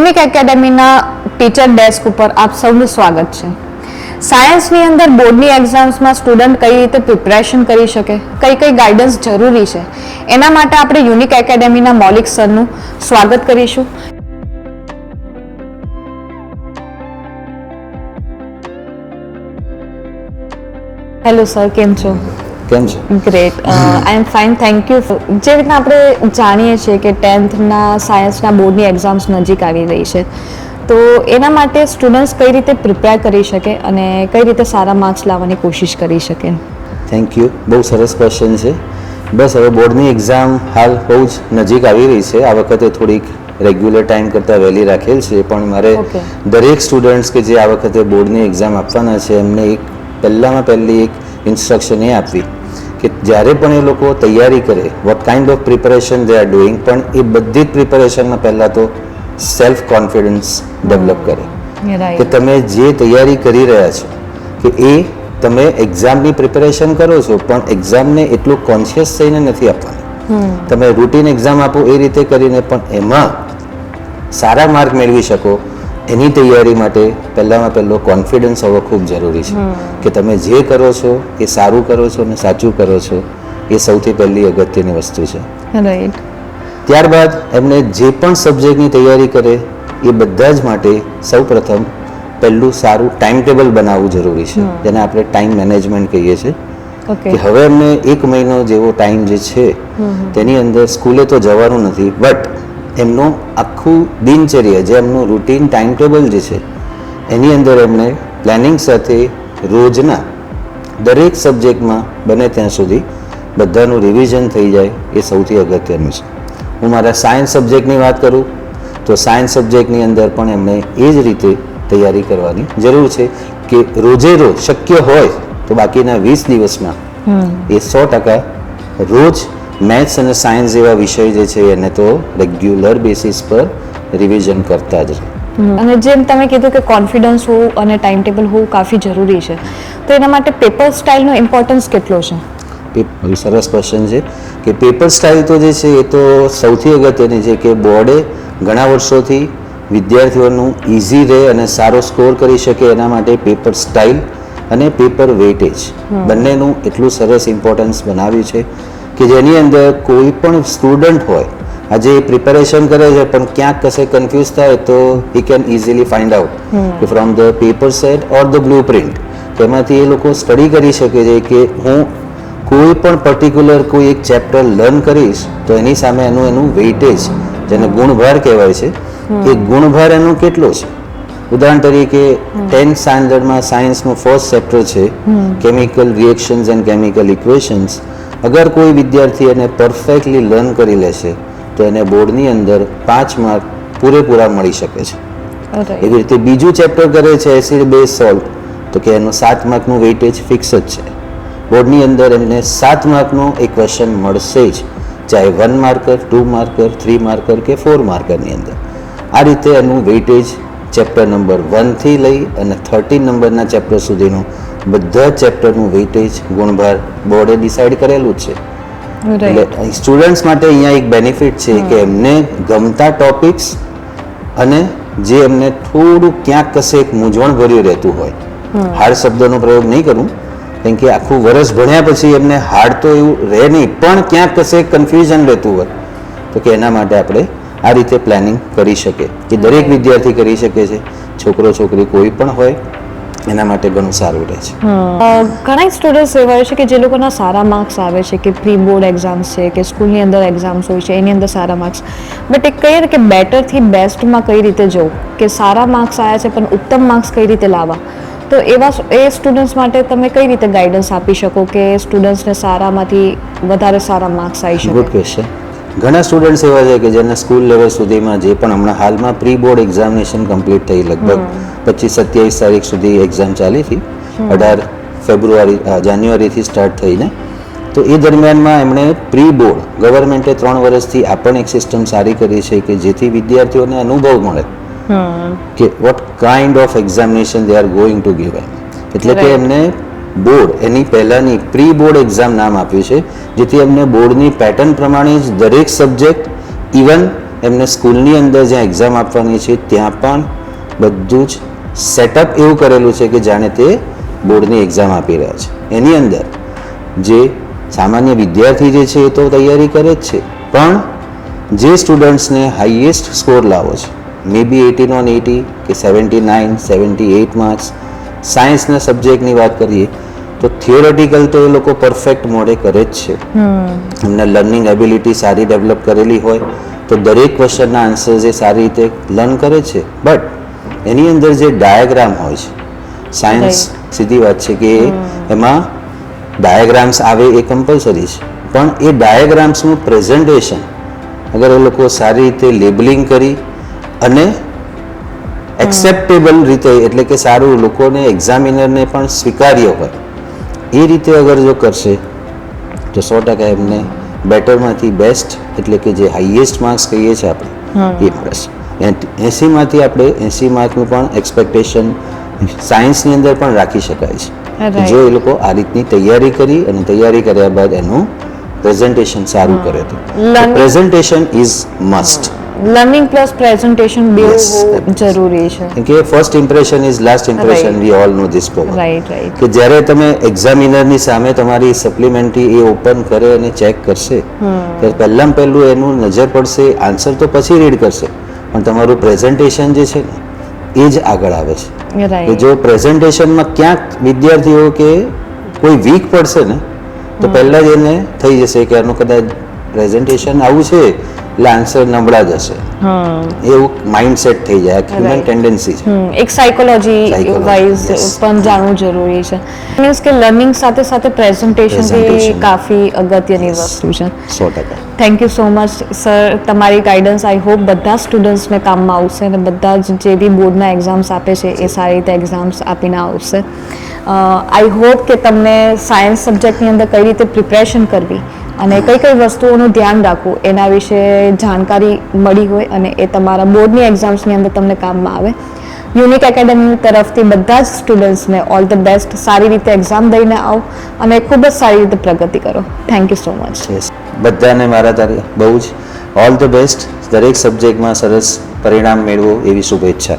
Unique એકેડેમીના teacher desk ઉપર આપ સૌનું સ્વાગત છે. સાયન્સની અંદર બોર્ડની એક્ઝામ્સમાં સ્ટુડન્ટ કઈ રીતે પ્રિપરેશન કરી શકે, કઈ કઈ ગાઈડન્સ જરૂરી છે, એના માટે આપણે યુનિક એકેડેમીના મૌલિક સરનું સ્વાગત કરીશું. હેલો સર, કેમ છો? કેમ છે? Great, I am fine, thank you. જે રીતના આપણે જાણીએ છીએ કે 10thના સાયન્સના બોર્ડની એક્ઝામ્સ નજીક આવી રહી છે, તો એના માટે સ્ટુડન્ટ્સ કઈ રીતે પ્રિપેર કરી શકે અને કઈ રીતે સારા માર્ક્સ લાવવાની કોશિશ કરી શકે? થેન્ક યુ, બહુ સરસ ક્વેશ્ચન છે. બસ હવે બોર્ડની એક્ઝામ હાલ બહુ જ નજીક આવી રહી છે. આ વખતે થોડીક રેગ્યુલર ટાઈમ કરતાં વહેલી રાખેલ છે, પણ મારે દરેક સ્ટુડન્ટ્સ કે જે આ વખતે બોર્ડની એક્ઝામ આપવાના છે એમને પહેલી એક ઇન્સ્ટ્રક્શન એ આપવી કે જ્યારે પણ એ લોકો તૈયારી કરે, what kind of preparation they are doing, પણ એ બધી જ પ્રિપરેશનમાં પહેલાં તો સેલ્ફ કોન્ફિડન્સ ડેવલપ કરે. કે તમે જે તૈયારી કરી રહ્યા છો કે એ તમે એક્ઝામની પ્રિપરેશન કરો છો, પણ એક્ઝામને એટલું કોન્શિયસ થઈને નથી આપવાનું. તમે રૂટીન એક્ઝામ આપો એ રીતે કરીને પણ એમાં સારા માર્ક મેળવી શકો એની તૈયારી માટે પહેલામાં પહેલો કોન્ફિડન્સ હોવો ખૂબ જરૂરી છે. કે તમે જે કરો છો એ સારું કરો છો અને સાચું કરો છો, એ સૌથી પહેલી અગત્યની વસ્તુ છે. રાઈટ. ત્યારબાદ એમને જે પણ સબ્જેક્ટની તૈયારી કરે એ બધા જ માટે સૌપ્રથમ પહેલું સારું ટાઈમ ટેબલ બનાવવું જરૂરી છે, જેને આપણે ટાઈમ મેનેજમેન્ટ કહીએ છીએ. કે હવે એમને 1 મહિનો જેવો ટાઈમ જે છે તેની અંદર સ્કૂલે તો જવાનું નથી, બટ એમનું આખું દિનચર્યા, જે એમનું રૂટીન ટાઈમ ટેબલ જે છે એની અંદર એમને પ્લાનિંગ સાથે રોજના દરેક સબ્જેક્ટમાં બને ત્યાં સુધી બધાનું રિવિઝન થઈ જાય, એ સૌથી અગત્યનું છે. હું મારા સાયન્સ સબ્જેક્ટની વાત કરું તો સાયન્સ સબ્જેક્ટની અંદર પણ એમણે એ જ રીતે તૈયારી કરવાની જરૂર છે કે રોજે રોજ શક્ય હોય તો બાકીના 20 દિવસમાં એ 100% રોજ મેથ્સ અને સાયન્સ જેવા વિષય જે છે એને તો રેગ્યુલર બેસિસ પર રિવિઝન કરતા જ રહે. અને જેમ તમે કીધું કે કોન્ફિડન્સ હોવું અને ટાઈમ ટેબલ હોવું કાફી જરૂરી છે, તો એના માટે પેપર સ્ટાઇલનો ઇમ્પોર્ટન્સ કેટલો છે? સરસ ક્વેશ્ચન છે કે પેપર સ્ટાઇલ તો જે છે એ તો સૌથી અગત્યની છે. કે બોર્ડે ઘણા વર્ષોથી વિદ્યાર્થીઓનું ઇઝી રહે અને સારો સ્કોર કરી શકે એના માટે પેપર સ્ટાઇલ અને પેપર વેઇટેજ બંનેનું એટલું સરસ ઇમ્પોર્ટન્સ બનાવ્યું છે કે જેની અંદર કોઈ પણ સ્ટુડન્ટ હોય, આજે પ્રિપેરેશન કરે છે પણ ક્યાંક કશે કન્ફ્યુઝ થાય તો he can easily find out કે from the paper set or the blue print, તેમાંથી એ લોકો સ્ટડી કરી શકે છે કે હું કોઈ પણ પર્ટિક્યુલર કોઈ એક ચેપ્ટર લર્ન કરીશ તો એની સામે એનું વેઇટેજ, જેને ગુણભાર કહેવાય છે, એ ગુણભાર એનું કેટલો છે. ઉદાહરણ તરીકે 10th સ્ટાન્ડર્ડમાં સાયન્સનું ફર્સ્ટ ચેપ્ટર છે chemical reactions and chemical equations. અગર કોઈ વિદ્યાર્થી એને પરફેક્ટલી લર્ન કરી લેશે તો એને બોર્ડની અંદર 5 માર્ક પૂરેપૂરા મળી શકે છે. એવી રીતે બીજું ચેપ્ટર કરે છે એસિડ બેઝ સોલ્ટ, તો કે એનું 7 માર્કનું વેઇટેજ ફિક્સ જ છે. બોર્ડની અંદર એમને 7 માર્કનો એક ક્વેશ્ચન મળશે જ, ચાહે 1 માર્કર, 2 માર્કર, 3 માર્કર કે 4 માર્કરની અંદર. આ રીતે એનું વેઇટેજ ચેપ્ટર નંબર 1 થી લઈ અને 13 નંબરના ચેપ્ટર સુધીનું બધા ચેપ્ટરનું વેઇટેજ ગુણભાર બોર્ડે ડિસાઇડ કરેલું જ છે. એટલે સ્ટુડન્ટ્સ માટે અહીંયા એક બેનિફિટ છે કે એમને ગમતા ટોપિક્સ અને જે એમને થોડું ક્યાંક કશે એક મૂંઝવણ ભર્યું રહેતું હોય, હાર્ડ શબ્દનો પ્રયોગ નહીં કરું કેમ કે આખું વર્ષ ભણ્યા પછી એમને હાર્ડ તો એવું રહે નહીં, પણ ક્યાંક કશે કન્ફ્યુઝન રહેતું હોય તો કે એના માટે આપણે આ રીતે પ્લાનિંગ કરી શકે. એ દરેક વિદ્યાર્થી કરી શકે છે, છોકરો છોકરી કોઈ પણ હોય, એના માટે ઘણું સારું રહે છે. ઘણા સ્ટુડન્ટ્સ એવા હોય છે કે જે લોકોના સારા માર્ક્સ આવે છે, કે પ્રી બોર્ડ એક્ઝામ્સ છે કે સ્કૂલની અંદર એક્ઝામ્સ હોય છે એની અંદર સારા માર્ક્સ, બટ એક કહીએ ને કે બેટરથી બેસ્ટમાં કઈ રીતે જવું, કે સારા માર્ક્સ આવ્યા છે પણ ઉત્તમ માર્ક્સ કઈ રીતે લાવવા, તો એ સ્ટુડન્ટ્સ માટે તમે કઈ રીતે ગાઈડન્સ આપી શકો કે સ્ટુડન્ટ્સને સારામાંથી વધારે સારા માર્ક્સ આવી શકે? Good question. ઘણા સ્ટુડન્ટ્સ એવા છે કે જેના સ્કૂલ લેવલ સુધીમાં જે પણ હમણાં હાલમાં પ્રી બોર્ડ એક્ઝામિનેશન કમ્પ્લીટ થઈ, લગભગ 25-27 તારીખ સુધી એક્ઝામ ચાલી હતી, 18 જાન્યુઆરીથી સ્ટાર્ટ થઈને. તો એ દરમિયાનમાં એમણે પ્રી બોર્ડ ગવર્મેન્ટે 3 વર્ષથી આ પણ એક સિસ્ટમ સારી કરી છે કે જેથી વિદ્યાર્થીઓને અનુભવ મળે કે what kind of examination they are going to give. એટલે કે એમને બોર્ડ એની પહેલાંની પ્રી બોર્ડ એક્ઝામ નામ આપ્યું છે, જેથી એમને બોર્ડની પેટર્ન પ્રમાણે જ દરેક સબ્જેક્ટ, ઇવન એમને સ્કૂલની અંદર જ્યાં એક્ઝામ આપવાની છે ત્યાં પણ બધું જ સેટઅપ એવું કરેલું છે કે જાણે તે બોર્ડની એક્ઝામ આપી રહ્યા છે. એની અંદર જે સામાન્ય વિદ્યાર્થી જે છે એ તો તૈયારી કરે જ છે, પણ જે સ્ટુડન્ટ્સને હાઈએસ્ટ સ્કોર લાવો છે, મે બી 18/80 કે 79, 78 માર્ક્સ, સાયન્સના સબ્જેક્ટની વાત કરીએ તો થિયોરેટિકલ તો એ લોકો પરફેક્ટ મોડે કરે જ છે. એમને લર્નિંગ એબિલિટી સારી ડેવલપ કરેલી હોય તો દરેક ક્વેશ્ચનના આન્સર્સ એ સારી રીતે લર્ન કરે છે. બટ એની અંદર જે ડાયાગ્રામ હોય છે, સાયન્સ સીધી વાત છે કે એમાં ડાયાગ્રામ્સ આવે એ કમ્પલસરી છે, પણ એ ડાયાગ્રામ્સનું પ્રેઝન્ટેશન અગર એ લોકો સારી રીતે લેબલિંગ કરી અને એક્સેપ્ટેબલ રીતે, એટલે કે સારું લોકોને એક્ઝામિનરને પણ સ્વીકાર્ય હોય એ રીતે અગર જો કરશે તો 100% એમને બેટરમાંથી બેસ્ટ, એટલે કે જે હાઈએસ્ટ માર્ક્સ કહીએ છીએ આપણે એ મળશે. 80માંથી આપણે 80 માર્કનું પણ એક્સપેક્ટેશન સાયન્સની અંદર પણ રાખી શકાય છે જો એ લોકો આ રીતની તૈયારી કરી અને તૈયારી કર્યા બાદ એનું પ્રેઝન્ટેશન સારું કરે તો. Presentation is must. Learning plus presentation બે જરૂરી છે. કે first impression is last impression, we all know this problem. Right. કે જ્યારે તમે એક્ઝામિનરની સામે તમારી સપ્લિમેન્ટરી એ ઓપન કરે અને ચેક કરશે ત્યારે પહેલું એનું નજર પડશે, આન્સર તો પછી રીડ કરશે, પણ તમારું પ્રેઝન્ટેશન જે છે ને એ જ આગળ આવે છે. કે જો પ્રેઝન્ટેશનમાં ક્યાંક વિદ્યાર્થીઓ કે કોઈ વીક પડશે ને તો પહેલાં જ એને થઈ જશે કે આનું કદાચ પ્રેઝન્ટેશન આવું છે એટલે આન્સર નબળા જ હશે, એવું માઇન્ડ સેટ થઈ જાય. હ્યુમન ટેન્ડન્સી છે. એક સાયકોલોજી વાઇઝ પણ જાણવું જરૂરી છે. મીન્સ કે લર્નિંગ સાથે સાથે પ્રેઝન્ટેશન કાફી અગત્યની વસ્તુ છે. 100%. Thank you so much sir. તમારી ગાઈડન્સ આઈ હોપ બધા સ્ટુડન્ટ્સને કામમાં આવશે અને બધા જ જે બી બોર્ડના એક્ઝામ્સ આપે છે એ સારી રીતે એક્ઝામ્સ આપીને આવશે. આઈ હોપ કે તમને સાયન્સ સબ્જેક્ટની અંદર કઈ રીતે પ્રિપરેશન કરવી અને કઈ કઈ વસ્તુઓનું ધ્યાન રાખવું એના વિશે જાણકારી મળી હોય અને એ તમારા બોર્ડની એક્ઝામ્સની અંદર તમને કામમાં આવે. યુનિક એકેડમી તરફથી બધા જ સ્ટુડન્ટ્સને ઓલ ધ બેસ્ટ. સારી રીતે એક્ઝામ દઈને આવો અને ખૂબ જ સારી રીતે પ્રગતિ કરો. Thank you so much. બધાને મારા તારી બહુ જ ઓલ ધ બેસ્ટ. દરેક સબ્જેક્ટમાં સરસ પરિણામ મેળવો એવી શુભેચ્છા.